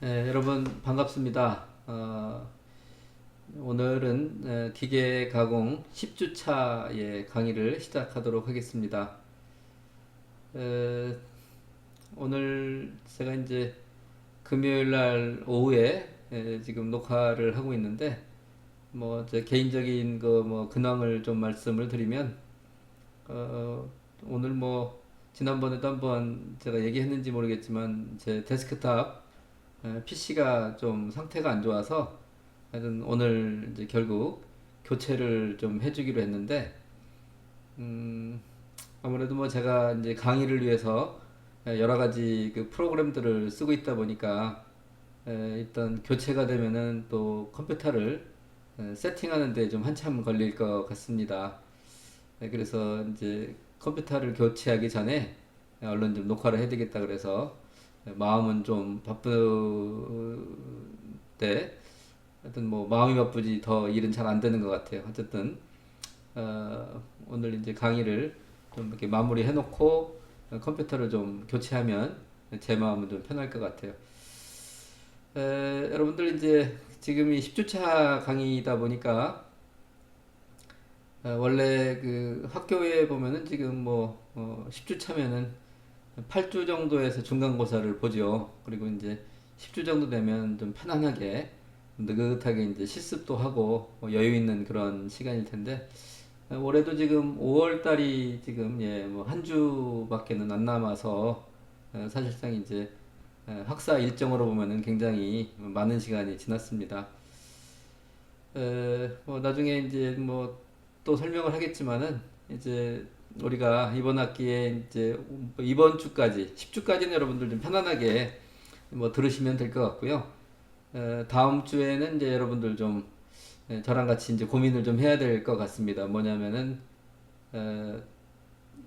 여러분 반갑습니다. 오늘은 기계 가공 10주차의 강의를 시작하도록 하겠습니다. 에, 오늘 제가 이제 금요일 날 오후에 지금 녹화를 하고 있는데 뭐 제 개인적인 그 뭐 근황을 좀 말씀을 드리면 오늘 뭐 지난번에도 한번 제가 얘기했는지 모르겠지만 제 데스크탑 PC가 좀 상태가 안 좋아서 하여튼 오늘 이제 결국 교체를 좀 해주기로 했는데 음, 아무래도 뭐 제가 이제 강의를 위해서 여러 가지 그 프로그램들을 쓰고 있다 보니까 일단 교체가 되면은 또 컴퓨터를 세팅하는 데 좀 한참 걸릴 것 같습니다. 그래서 이제 컴퓨터를 교체하기 전에 얼른 좀 녹화를 해야 되겠다 그래서 마음은 좀 바쁜데 하여튼 뭐 마음이 바쁘지 더 일은 잘 안 되는 것 같아요. 어쨌든 오늘 이제 강의를 좀 이렇게 마무리 해놓고 컴퓨터를 좀 교체하면 제 마음은 좀 편할 것 같아요. 여러분들 이제 지금이 10주차 강의다 보니까 원래 그 학교에 보면은 지금 뭐 10주 차면은 8주 정도에서 중간고사를 보죠. 그리고 이제 10주 정도 되면 좀 편안하게 느긋하게 이제 실습도 하고 여유 있는 그런 시간일 텐데 올해도 지금 5월 달이 지금 뭐 한 주밖에는 안 남아서 사실상 이제 학사 일정으로 보면은 굉장히 많은 시간이 지났습니다. 뭐 나중에 이제 뭐 또 설명을 하겠지만은 이제 우리가 이번 학기에 이제 이번 주까지 10주까지는 여러분들 좀 편안하게 뭐 들으시면 될 것 같고요. 다음 주에는 이제 여러분들 좀 저랑 같이 이제 고민을 좀 해야 될 것 같습니다. 뭐냐면은 어,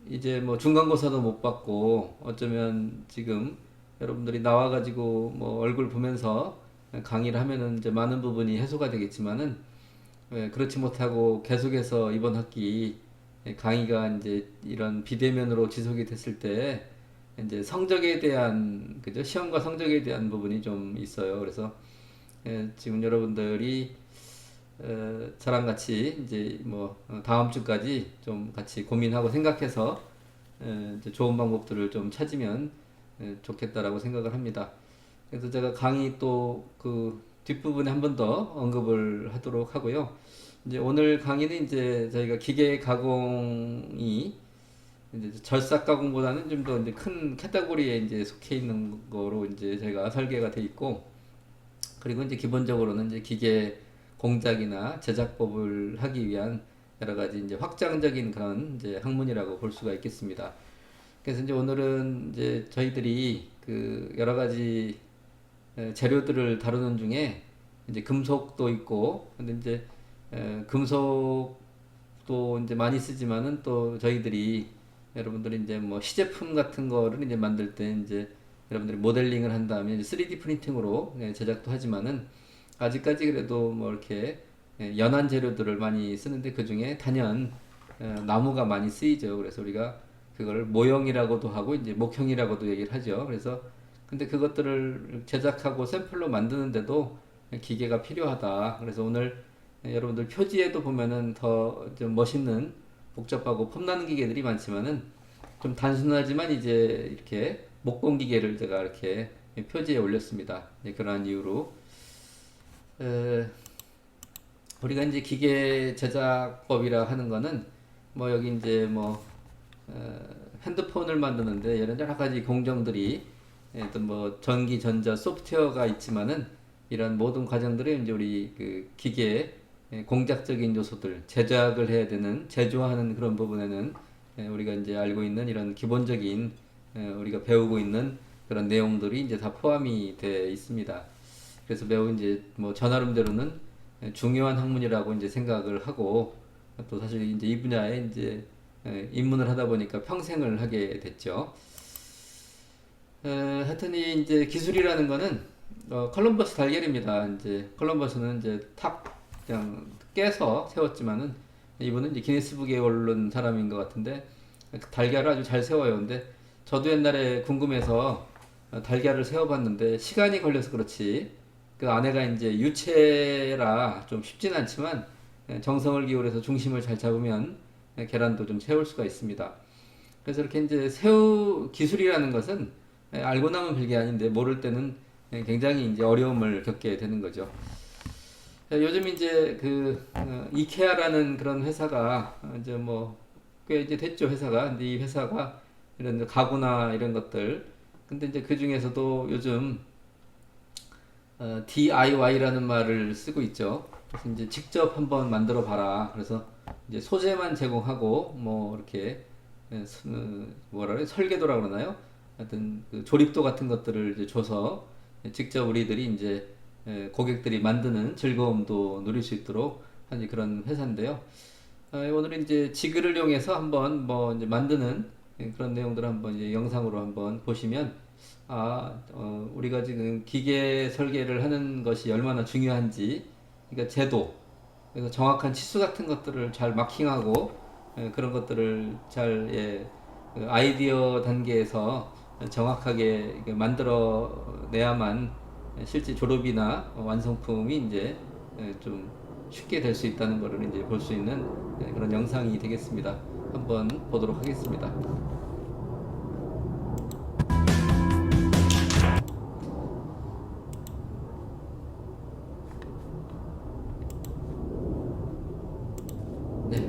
이제 뭐 중간고사도 못 받고 어쩌면 지금 여러분들이 나와가지고 뭐 얼굴 보면서 강의를 하면은 이제 많은 부분이 해소가 되겠지만은 그렇지 못하고 계속해서 이번 학기 강의가 이제 이런 비대면으로 지속이 됐을 때 이제 성적에 대한 그죠 시험과 성적에 대한 부분이 좀 있어요. 그래서 지금 여러분들이 저랑 같이 이제 뭐 다음 주까지 좀 같이 고민하고 생각해서 이제 좋은 방법들을 좀 찾으면 좋겠다라고 생각을 합니다. 그래서 제가 강의 또 그 뒷부분에 한 번 더 언급을 하도록 하고요. 이제 오늘 강의는 이제 저희가 기계 가공이 이제 절삭 가공보다는 좀 더 이제 큰 카테고리에 이제 속해 있는 거로 이제 저희가 설계가 돼 있고, 그리고 이제 기본적으로는 이제 기계 공작이나 제작법을 하기 위한 여러 가지 이제 확장적인 그런 이제 학문이라고 볼 수가 있겠습니다. 그래서 이제 오늘은 이제 저희들이 그 여러 가지 재료들을 다루는 중에 이제 금속도 있고, 근데 이제 금속도 이제 많이 쓰지만은 또 저희들이 여러분들이 이제 뭐 시제품 같은 거를 이제 만들 때 이제 여러분들이 모델링을 한 다음에 이제 3D 프린팅으로 제작도 하지만은 아직까지 그래도 뭐 이렇게 연한 재료들을 많이 쓰는데 그 중에 단연 나무가 많이 쓰이죠. 그래서 우리가 그걸 모형이라고도 하고 이제 목형이라고도 얘기를 하죠. 그래서 근데 그것들을 제작하고 샘플로 만드는데도 기계가 필요하다. 그래서 오늘 여러분들 표지에도 보면은 더 좀 멋있는 복잡하고 폼나는 기계들이 많지만은 좀 단순하지만 이제 이렇게 목공 기계를 제가 이렇게 표지에 올렸습니다. 그러한 이유로 에, 우리가 이제 기계 제작법이라 하는 거는 뭐 여기 이제 뭐 핸드폰을 만드는데 이런 여러 가지 공정들이 어떤 뭐 전기, 전자, 소프트웨어가 있지만은 이런 모든 과정들이 이제 우리 그 기계의 공작적인 요소들, 제작을 해야 되는, 제조하는 그런 부분에는 우리가 이제 알고 있는 이런 기본적인 우리가 배우고 있는 그런 내용들이 이제 다 포함이 돼 있습니다. 그래서 매우 이제 뭐 저 나름대로는 중요한 학문이라고 이제 생각을 하고 또 사실 이제 이 분야에 이제 입문을 하다 보니까 평생을 하게 됐죠. 하여튼 이 이제 기술이라는 거는 컬럼버스 달걀입니다. 이제 컬럼버스는 이제 탁 그냥 깨서 세웠지만은 이분은 이제 기네스북에 오른 사람인 것 같은데 달걀을 아주 잘 세워요. 근데 저도 옛날에 궁금해서 달걀을 세워봤는데 시간이 걸려서 그렇지 그 안에가 이제 유체라 좀 쉽진 않지만 정성을 기울여서 중심을 잘 잡으면 계란도 좀 세울 수가 있습니다. 그래서 이렇게 이제 새우 기술이라는 것은 알고 나면 별게 아닌데 모를 때는 굉장히 이제 어려움을 겪게 되는 거죠. 요즘 이제 그 이케아라는 그런 회사가 이제 뭐 꽤 이제 됐죠 회사가. 근데 이 회사가 이런 가구나 이런 것들. 근데 이제 그 중에서도 요즘 DIY라는 말을 쓰고 있죠. 그래서 이제 직접 한번 만들어 봐라. 그래서 이제 소재만 제공하고 뭐 이렇게 뭐라 그래 설계도라 그러나요? 하여튼 그 조립도 같은 것들을 이제 줘서 직접 우리들이 이제 고객들이 만드는 즐거움도 누릴 수 있도록 하는 그런 회사인데요. 오늘은 이제 지그를 이용해서 한번 뭐 이제 만드는 그런 내용들을 한번 이제 영상으로 한번 보시면 우리가 지금 기계 설계를 하는 것이 얼마나 중요한지, 그러니까 제도, 그래서 정확한 치수 같은 것들을 잘 마킹하고 그런 것들을 잘 그 아이디어 단계에서 정확하게 만들어 내야만 실제 졸업이나 완성품이 이제 좀 쉽게 될 수 있다는 것을 이제 볼 수 있는 그런 영상이 되겠습니다. 한번 보도록 하겠습니다. 네.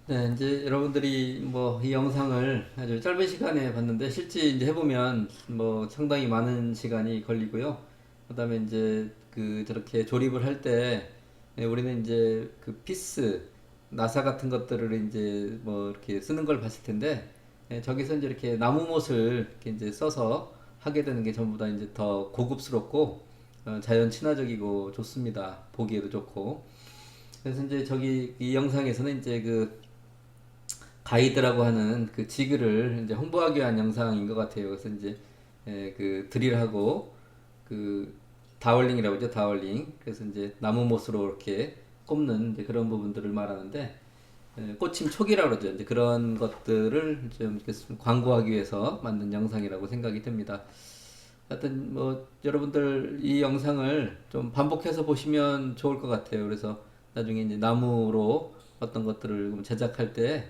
네, 이제 여러분들이 뭐 이 영상을 아주 짧은 시간에 봤는데 실제 이제 해보면 뭐 상당히 많은 시간이 걸리고요. 그다음에 이제 그 저렇게 조립을 할 때 우리는 이제 그 피스 나사 같은 것들을 이제 뭐 이렇게 쓰는 걸 봤을 텐데 저기서 이제 이렇게 나무못을 이렇게 이제 써서 하게 되는 게 전부 다 이제 더 고급스럽고 자연 친화적이고 좋습니다. 보기에도 좋고. 그래서 이제 저기 이 영상에서는 이제 그 가이드라고 하는 그 지그를 이제 홍보하기 위한 영상인 것 같아요. 그래서 이제 그 드릴하고 그 다월링이라고 하죠. 다월링. 그래서 이제 나무 못으로 이렇게 꼽는 이제 그런 부분들을 말하는데 꽂힘 촉이라고 그러죠. 이제 그런 것들을 좀 이렇게 광고하기 위해서 만든 영상이라고 생각이 듭니다. 하여튼 뭐 여러분들 이 영상을 좀 반복해서 보시면 좋을 것 같아요. 그래서 나중에 이제 나무로 어떤 것들을 제작할 때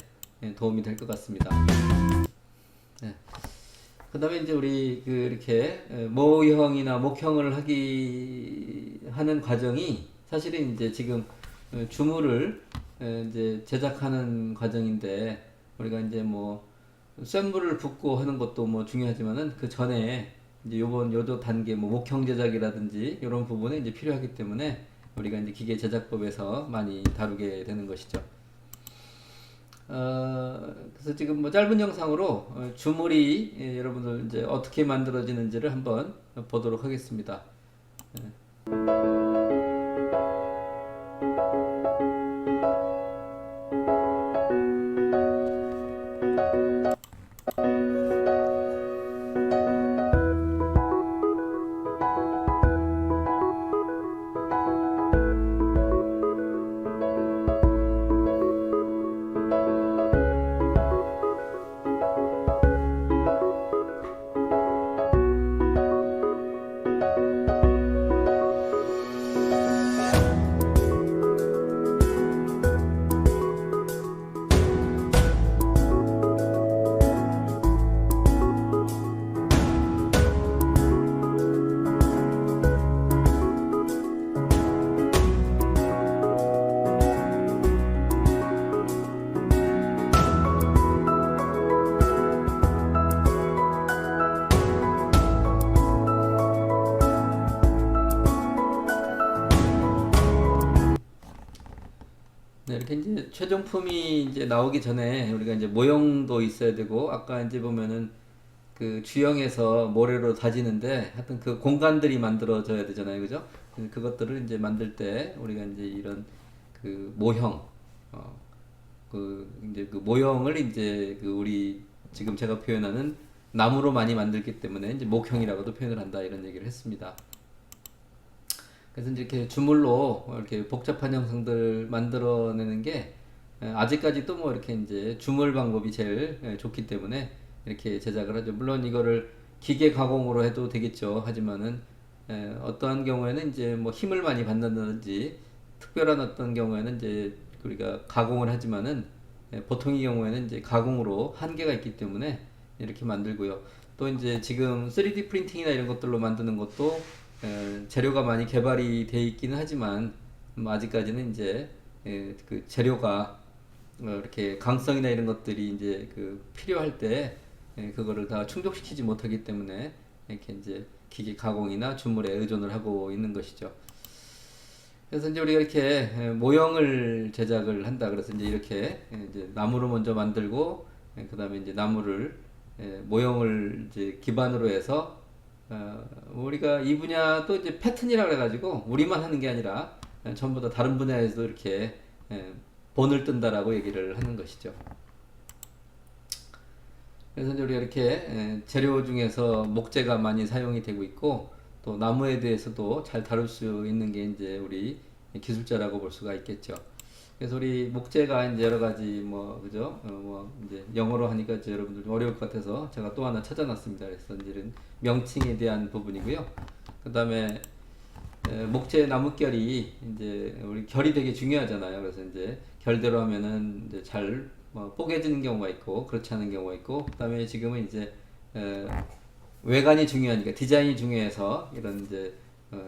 도움이 될 것 같습니다. 네. 그다음에 이제 우리 그 이렇게 모형이나 목형을 하는 과정이 사실은 이제 지금 주물을 이제 제작하는 과정인데 우리가 이제 뭐 쇳물을 붓고 하는 것도 뭐 중요하지만은 그 전에 이제 요도 단계 뭐 목형 제작이라든지 이런 부분에 이제 필요하기 때문에 우리가 이제 기계 제작법에서 많이 다루게 되는 것이죠. 그래서 지금 뭐 짧은 영상으로 주물이 여러분들 이제 어떻게 만들어지는지를 한번 보도록 하겠습니다. 네, 이렇게 이제 최종품이 이제 나오기 전에 우리가 이제 모형도 있어야 되고 아까 이제 보면은 그 주형에서 모래로 다지는데 하여튼 그 공간들이 만들어져야 되잖아요, 그죠? 그것들을 이제 만들 때 우리가 이제 이런 그 모형, 그 이제 그 모형을 이제 그 우리 지금 제가 표현하는 나무로 많이 만들기 때문에 이제 목형이라고도 표현을 한다 이런 얘기를 했습니다. 그래서 이제 이렇게 주물로 이렇게 복잡한 형상들 만들어내는 게 아직까지도 뭐 이렇게 이제 주물 방법이 제일 좋기 때문에 이렇게 제작을 하죠. 물론 이거를 기계 가공으로 해도 되겠죠. 하지만은 어떠한 경우에는 이제 뭐 힘을 많이 받는다든지 특별한 어떤 경우에는 이제 우리가 가공을 하지만은 보통의 경우에는 이제 가공으로 한계가 있기 때문에 이렇게 만들고요. 또 이제 지금 3D 프린팅이나 이런 것들로 만드는 것도 재료가 많이 개발이 돼 있기는 하지만 아직까지는 이제 그 재료가 이렇게 강성이나 이런 것들이 이제 그 필요할 때 그거를 다 충족시키지 못하기 때문에 이렇게 이제 기계 가공이나 주물에 의존을 하고 있는 것이죠. 그래서 이제 우리가 이렇게 모형을 제작을 한다. 그래서 이제 이렇게 이제 나무로 먼저 만들고 그 다음에 이제 나무를 모형을 이제 기반으로 해서 우리가 이 분야 또 이제 패턴이라 그래가지고 우리만 하는 게 아니라 전부 다 다른 분야에서도 이렇게 본을 뜬다라고 얘기를 하는 것이죠. 그래서 이제 우리가 이렇게 재료 중에서 목재가 많이 사용이 되고 있고 또 나무에 대해서도 잘 다룰 수 있는 게 이제 우리 기술자라고 볼 수가 있겠죠. 그래서 우리 목재가 이제 여러 가지 뭐 그죠? 뭐 이제 영어로 하니까 이제 여러분들 좀 어려울 것 같아서 제가 또 하나 찾아놨습니다. 그래서 이제 명칭에 대한 부분이고요. 그다음에 목재 나뭇결이 이제 우리 결이 되게 중요하잖아요. 그래서 이제 결대로 하면은 이제 잘뭐 뽀개지는 경우가 있고 그렇지 않은 경우가 있고 그다음에 지금은 이제 에, 외관이 중요하니까 디자인이 중요해서 이런 이제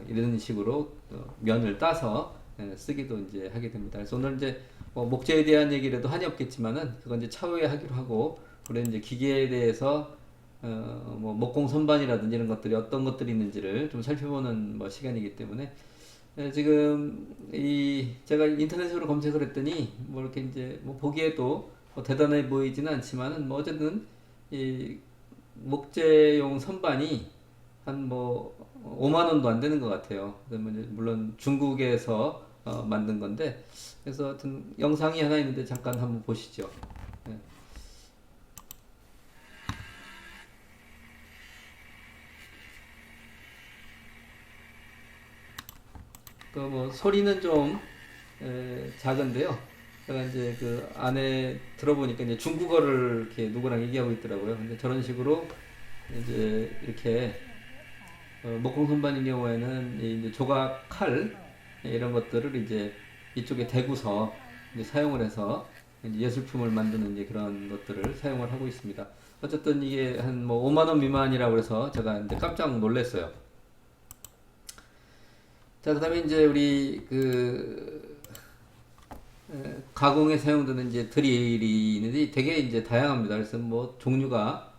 이런 식으로 면을 따서 쓰기도 이제 하게 됩니다. 그래서 오늘 이제 목재에 대한 얘기를 해도 한이 없겠지만은 그건 이제 차후에 하기로 하고, 우리 이제 기계에 대해서 뭐 목공 선반이라든지 이런 것들이 어떤 것들이 있는지를 좀 살펴보는 뭐 시간이기 때문에, 지금 이 제가 인터넷으로 검색을 했더니 뭐 이렇게 이제 뭐 보기에도 뭐 대단해 보이지는 않지만은 뭐 어쨌든 이 목재용 선반이 한 뭐 5만 원도 안 되는 것 같아요. 물론 중국에서 만든 건데, 그래서 하여튼 영상이 하나 있는데 잠깐 한번 보시죠. 예. 그 뭐 소리는 좀 작은데요. 제가 이제 그 안에 들어보니까 이제 중국어를 이렇게 누구랑 얘기하고 있더라고요. 근데 저런 식으로 이제 이렇게 목공 선반인 경우에는 이제 조각 칼 이런 것들을 이제 이쪽에 대고서 이제 사용을 해서 이제 예술품을 만드는 이제 그런 것들을 사용을 하고 있습니다. 어쨌든 이게 한 뭐 5만 원 미만이라고 해서 제가 이제 깜짝 놀랐어요. 자, 그다음에 이제 우리 그 가공에 사용되는 이제 드릴이 있는데 되게 이제 다양합니다. 그래서 뭐 종류가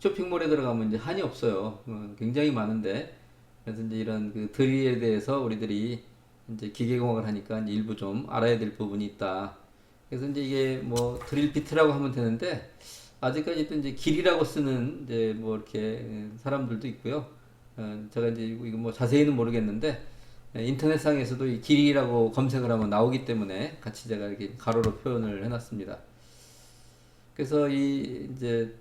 쇼핑몰에 들어가면 이제 한이 없어요. 굉장히 많은데, 그래서 이제 이런 그 드릴에 대해서 우리들이 이제 기계공학을 하니까 이제 일부 좀 알아야 될 부분이 있다. 그래서 이제 이게 뭐 드릴 비트라고 하면 되는데, 아직까지도 이제 길이라고 쓰는 이제 뭐 이렇게 사람들도 있고요. 제가 이제 이거 뭐 자세히는 모르겠는데, 인터넷상에서도 이 길이라고 검색을 하면 나오기 때문에 같이 제가 이렇게 가로로 표현을 해놨습니다. 그래서 이 이제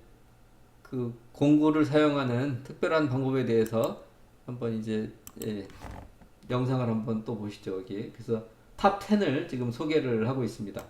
그 공구를 사용하는 특별한 방법에 대해서 한번 이제 영상을 한번 또 보시죠. 여기 그래서 탑 10을 지금 소개를 하고 있습니다.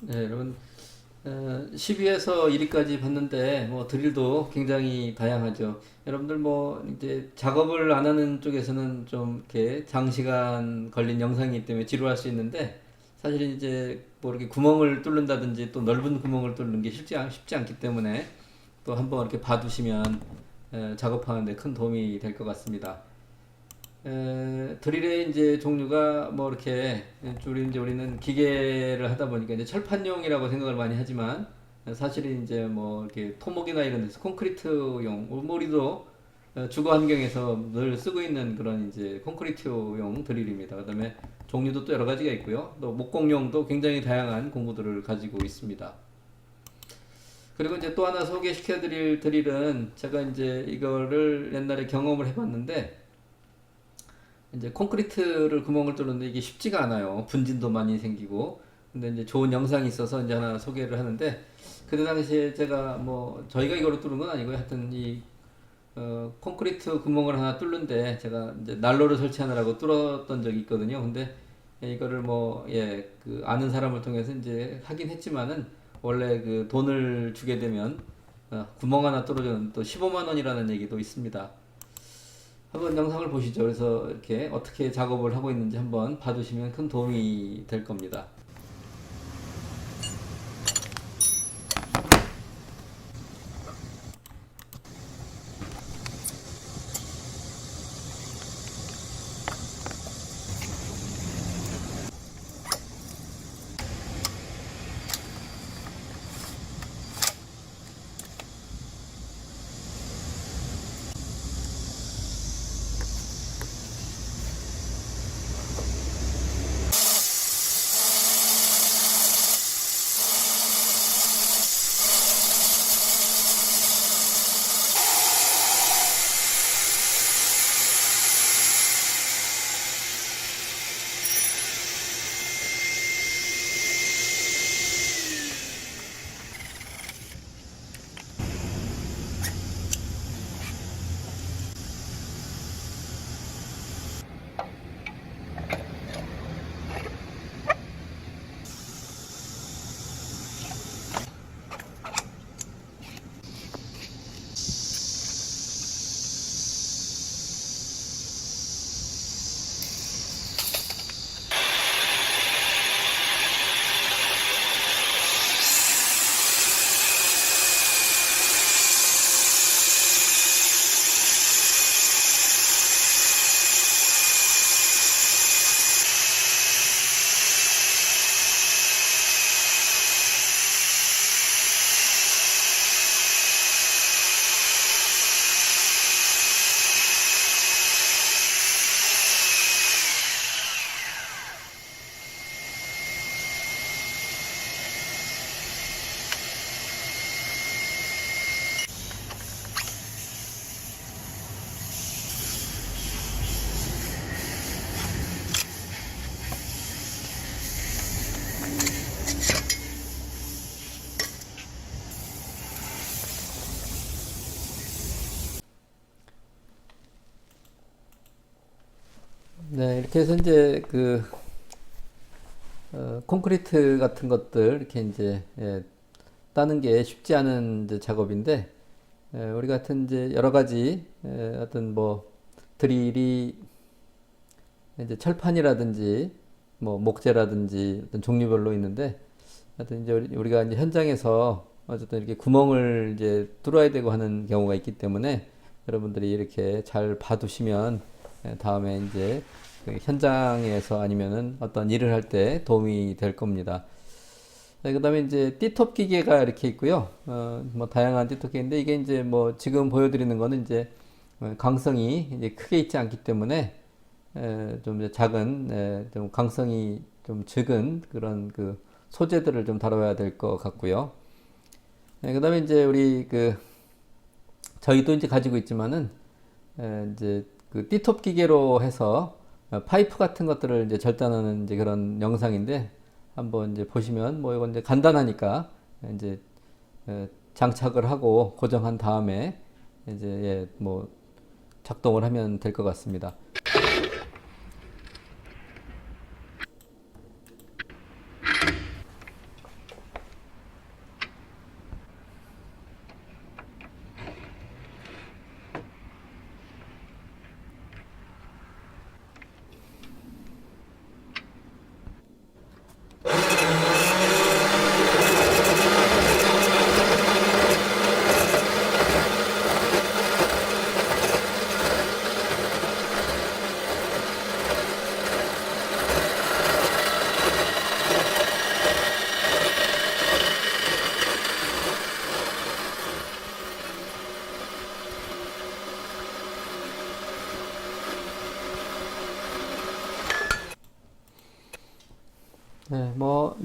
네, 여러분 10위에서 1위까지 봤는데 뭐 드릴도 굉장히 다양하죠. 여러분들 뭐 이제 작업을 안 하는 쪽에서는 좀 이렇게 장시간 걸린 영상이기 때문에 지루할 수 있는데 사실 이제 뭐 이렇게 구멍을 뚫는다든지 또 넓은 구멍을 뚫는 게 쉽지 않기 때문에 또 한번 이렇게 봐두시면 작업하는데 큰 도움이 될 것 같습니다. 드릴의 이제 종류가 뭐 이렇게 주로 이제 우리는 기계를 하다 보니까 이제 철판용이라고 생각을 많이 하지만 사실은 이제 뭐 이렇게 토목이나 이런 데서 콘크리트용 우리도 주거 환경에서 늘 쓰고 있는 그런 이제 콘크리트용 드릴입니다. 그다음에 종류도 또 여러 가지가 있고요. 또 목공용도 굉장히 다양한 공구들을 가지고 있습니다. 그리고 이제 또 하나 소개시켜 드릴 드릴은 제가 이제 이거를 옛날에 경험을 해봤는데 이제 콘크리트를 구멍을 뚫는데 이게 쉽지가 않아요. 분진도 많이 생기고. 근데 이제 좋은 영상이 있어서 이제 하나 소개를 하는데 그때 당시에 제가 뭐 저희가 이거로 뚫은 건 아니고요. 하여튼 이 콘크리트 구멍을 하나 뚫는데 제가 이제 난로를 설치하느라고 뚫었던 적이 있거든요. 근데 이거를 뭐 예, 그 아는 사람을 통해서 이제 하긴 했지만은 원래 그 돈을 주게 되면 구멍 하나 뚫어주는 또 15만 원이라는 얘기도 있습니다. 한번 영상을 보시죠. 그래서 이렇게 어떻게 작업을 하고 있는지 한번 봐두시면 큰 도움이 될 겁니다. 네, 이렇게 해서 이제 그 콘크리트 같은 것들 이렇게 이제 따는 게 쉽지 않은 이제 작업인데 우리 같은 이제 여러 가지 어떤 뭐 드릴이 이제 철판이라든지 뭐 목재라든지 어떤 종류별로 있는데 하여튼 이제 우리가 이제 현장에서 어쨌든 이렇게 구멍을 이제 뚫어야 되고 하는 경우가 있기 때문에 여러분들이 이렇게 잘 봐두시면 다음에 이제 그 현장에서 아니면은 어떤 일을 할 때 도움이 될 겁니다. 그다음에 이제 띠톱 기계가 이렇게 있고요. 뭐 다양한 띠톱 기계인데 이게 이제 뭐 지금 보여드리는 거는 이제 강성이 이제 크게 있지 않기 때문에 좀 이제 작은 좀 강성이 좀 적은 그런 그 소재들을 좀 다뤄야 될 것 같고요. 그다음에 이제 우리 그 저희도 이제 가지고 있지만은 이제 그 띠톱 기계로 해서 파이프 같은 것들을 이제 절단하는 이제 그런 영상인데 한번 이제 보시면 뭐 이건 이제 간단하니까 이제 장착을 하고 고정한 다음에 이제 뭐 작동을 하면 될 것 같습니다.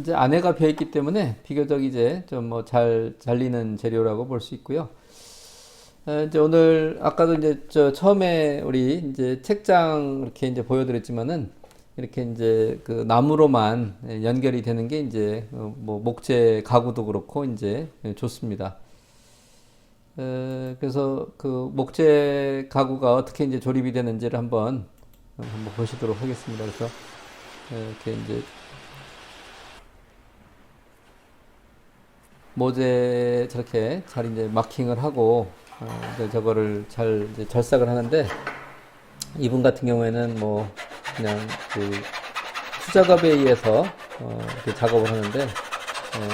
이제 안에가 비어 있기 때문에 비교적 이제 좀 뭐 잘 잘리는 재료라고 볼 수 있고요. 이제 오늘 아까도 이제 저 처음에 우리 이제 책장 이렇게 이제 보여드렸지만은 이렇게 이제 그 나무로만 연결이 되는 게 이제 뭐 목재 가구도 그렇고 이제 좋습니다. 그래서 그 목재 가구가 어떻게 이제 조립이 되는지를 한번 보시도록 하겠습니다. 그래서 이렇게 이제 모재 저렇게 잘 이제 마킹을 하고 이제 저거를 잘 이제 절삭을 하는데 이분 같은 경우에는 뭐 그냥 그 수작업에 의해서 이렇게 작업을 하는데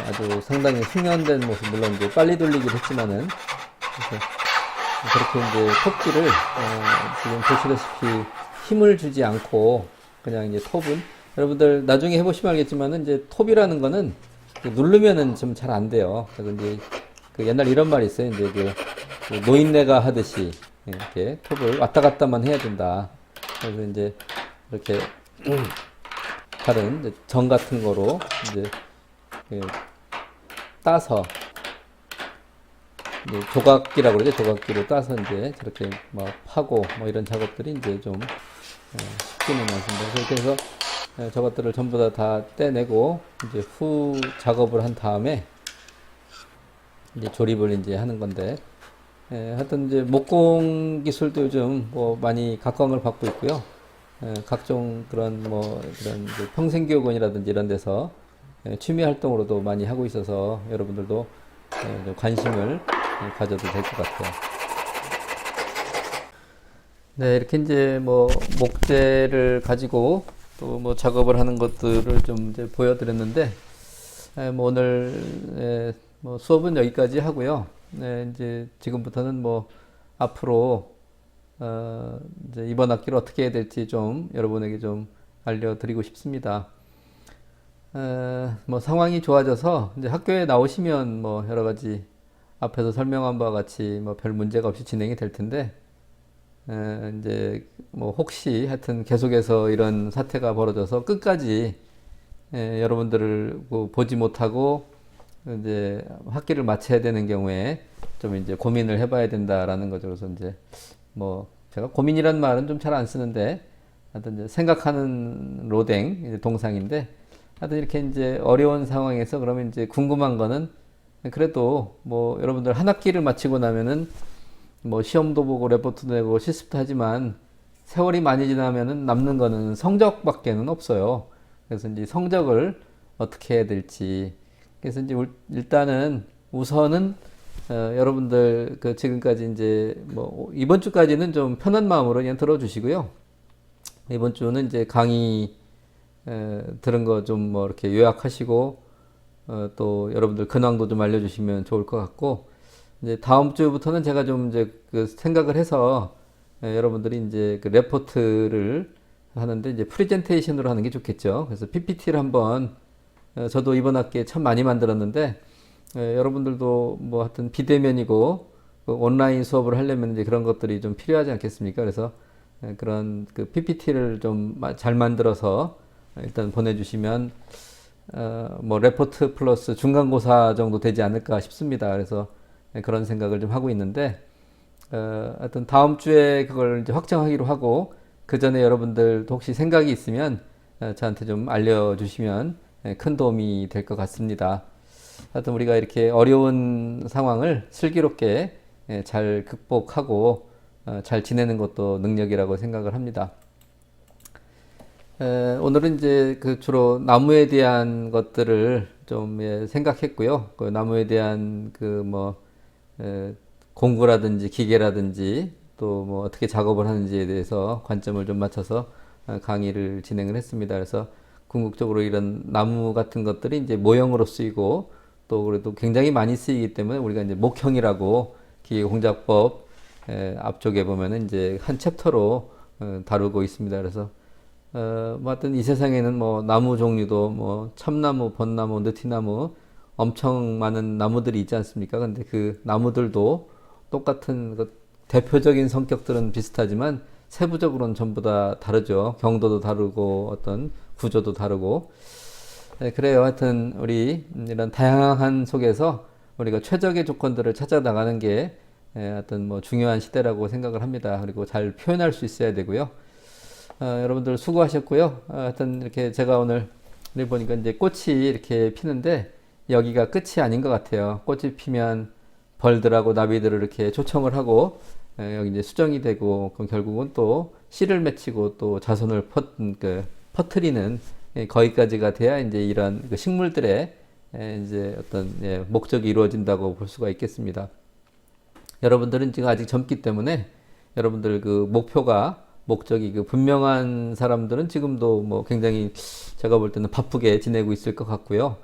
아주 상당히 숙련된 모습 물론 이제 빨리 돌리기도 했지만은 그렇게 이제 톱질을 지금 보시다시피 힘을 주지 않고 그냥 이제 톱은 여러분들 나중에 해보시면 알겠지만은 이제 톱이라는 거는 누르면은 좀 잘 안 돼요. 그래서 이제 그 옛날 이런 말이 있어요. 이제 그 노인네가 하듯이 이렇게 톱을 왔다 갔다만 해야 된다. 그래서 이제 이렇게 다른 이제 정 같은 거로 이제 따서 이제 조각기라고 그러죠. 조각기로 따서 이제 저렇게 막 파고 뭐 이런 작업들이 이제 좀 쉽지는 않습니다. 그래서 저것들을 전부 다 떼내고 이제 후 작업을 한 다음에 이제 조립을 이제 하는 건데 하여튼 이제 목공 기술도 요즘 뭐 많이 각광을 받고 있고요. 각종 그런 뭐 그런 평생교육원이라든지 이런 데서 취미 활동으로도 많이 하고 있어서 여러분들도 좀 관심을 가져도 될 것 같아요. 네, 이렇게 이제 뭐 목재를 가지고 또 뭐 작업을 하는 것들을 좀 이제 보여드렸는데, 뭐 오늘 뭐 수업은 여기까지 하고요. 이제 지금부터는 뭐 앞으로 이제 이번 학기를 어떻게 해야 될지 좀 여러분에게 좀 알려드리고 싶습니다. 뭐 상황이 좋아져서 이제 학교에 나오시면 뭐 여러 가지 앞에서 설명한 바와 같이 뭐 별 문제가 없이 진행이 될 텐데, 이제 뭐 혹시 하여튼 계속해서 이런 사태가 벌어져서 끝까지 여러분들을 보지 못하고 이제 학기를 마쳐야 되는 경우에 좀 이제 고민을 해봐야 된다라는 거죠. 그래서 이제 뭐 제가 고민이란 말은 좀 잘 안 쓰는데 하여튼 이제 생각하는 로댕 이제 동상인데 하여튼 이렇게 이제 어려운 상황에서 그러면 이제 궁금한 거는 그래도 뭐 여러분들 한 학기를 마치고 나면은 뭐 시험도 보고 레포트도 내고 실습도 하지만 세월이 많이 지나면은 남는 거는 성적밖에는 없어요. 그래서 이제 성적을 어떻게 해야 될지. 그래서 이제 일단은 우선은 여러분들 그 지금까지 이제 뭐 이번 주까지는 좀 편한 마음으로 그냥 들어주시고요. 이번 주는 이제 강의 들은 거 좀 뭐 이렇게 요약하시고 또 여러분들 근황도 좀 알려주시면 좋을 것 같고 이제 다음 주부터는 제가 좀 이제 그 생각을 해서 여러분들이 이제 그 레포트를 하는데 이제 프레젠테이션으로 하는 게 좋겠죠. 그래서 PPT를 한번 저도 이번 학기에 참 많이 만들었는데 여러분들도 뭐 하여튼 비대면이고 그 온라인 수업을 하려면 이제 그런 것들이 좀 필요하지 않겠습니까? 그래서 그런 그 PPT를 좀 잘 만들어서 일단 보내주시면 뭐 레포트 플러스 중간고사 정도 되지 않을까 싶습니다. 그래서 그런 생각을 좀 하고 있는데 하여튼 다음 주에 그걸 이제 확정하기로 하고 그 전에 여러분들도 혹시 생각이 있으면 저한테 좀 알려주시면 큰 도움이 될 것 같습니다. 하여튼 우리가 이렇게 어려운 상황을 슬기롭게 잘 극복하고 잘 지내는 것도 능력이라고 생각을 합니다. 오늘은 이제 그 주로 나무에 대한 것들을 좀 생각했고요. 그 나무에 대한 그 뭐 공구라든지 기계라든지 또 뭐 어떻게 작업을 하는지에 대해서 관점을 좀 맞춰서 강의를 진행을 했습니다. 그래서 궁극적으로 이런 나무 같은 것들이 이제 모형으로 쓰이고 또 그래도 굉장히 많이 쓰이기 때문에 우리가 이제 목형이라고 기계 공작법 앞쪽에 보면은 이제 한 챕터로 다루고 있습니다. 그래서 뭐 하여튼 이 세상에는 뭐 나무 종류도 뭐 참나무, 벚나무, 느티나무 엄청 많은 나무들이 있지 않습니까? 근데 그 나무들도 똑같은 그 대표적인 성격들은 비슷하지만 세부적으로는 전부 다 다르죠. 경도도 다르고 어떤 구조도 다르고 네, 그래요. 하여튼 우리 이런 다양한 속에서 우리가 최적의 조건들을 찾아 나가는 게 어떤 뭐 중요한 시대라고 생각을 합니다. 그리고 잘 표현할 수 있어야 되고요. 여러분들 수고하셨고요. 하여튼 이렇게 제가 오늘 보니까 이제 꽃이 이렇게 피는데 여기가 끝이 아닌 것 같아요. 꽃이 피면 벌들하고 나비들을 이렇게 초청을 하고 여기 이제 수정이 되고 그럼 결국은 또 씨를 맺히고 또 자손을 퍼트리는 거기까지가 돼야 이제 이런 그 식물들의 이제 어떤 목적이 이루어진다고 볼 수가 있겠습니다. 여러분들은 지금 아직 젊기 때문에 여러분들 그 목적이 그 분명한 사람들은 지금도 뭐 굉장히 제가 볼 때는 바쁘게 지내고 있을 것 같고요.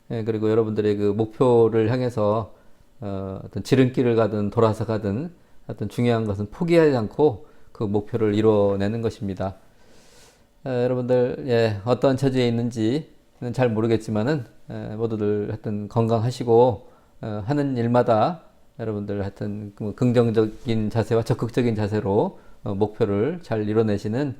그리고 여러분들의 그 목표를 향해서 어떤 지름길을 가든 돌아서 가든 어떤 중요한 것은 포기하지 않고 그 목표를 이뤄내는 것입니다. 여러분들 어떠한 처지에 있는지는 잘 모르겠지만은 모두들 하여튼 건강하시고 하는 일마다 여러분들 하여튼 그 긍정적인 자세와 적극적인 자세로 목표를 잘 이뤄내시는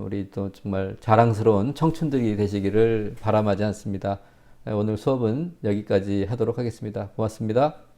우리 또 정말 자랑스러운 청춘들이 되시기를 바람하지 않습니다. 오늘 수업은 여기까지 하도록 하겠습니다. 고맙습니다.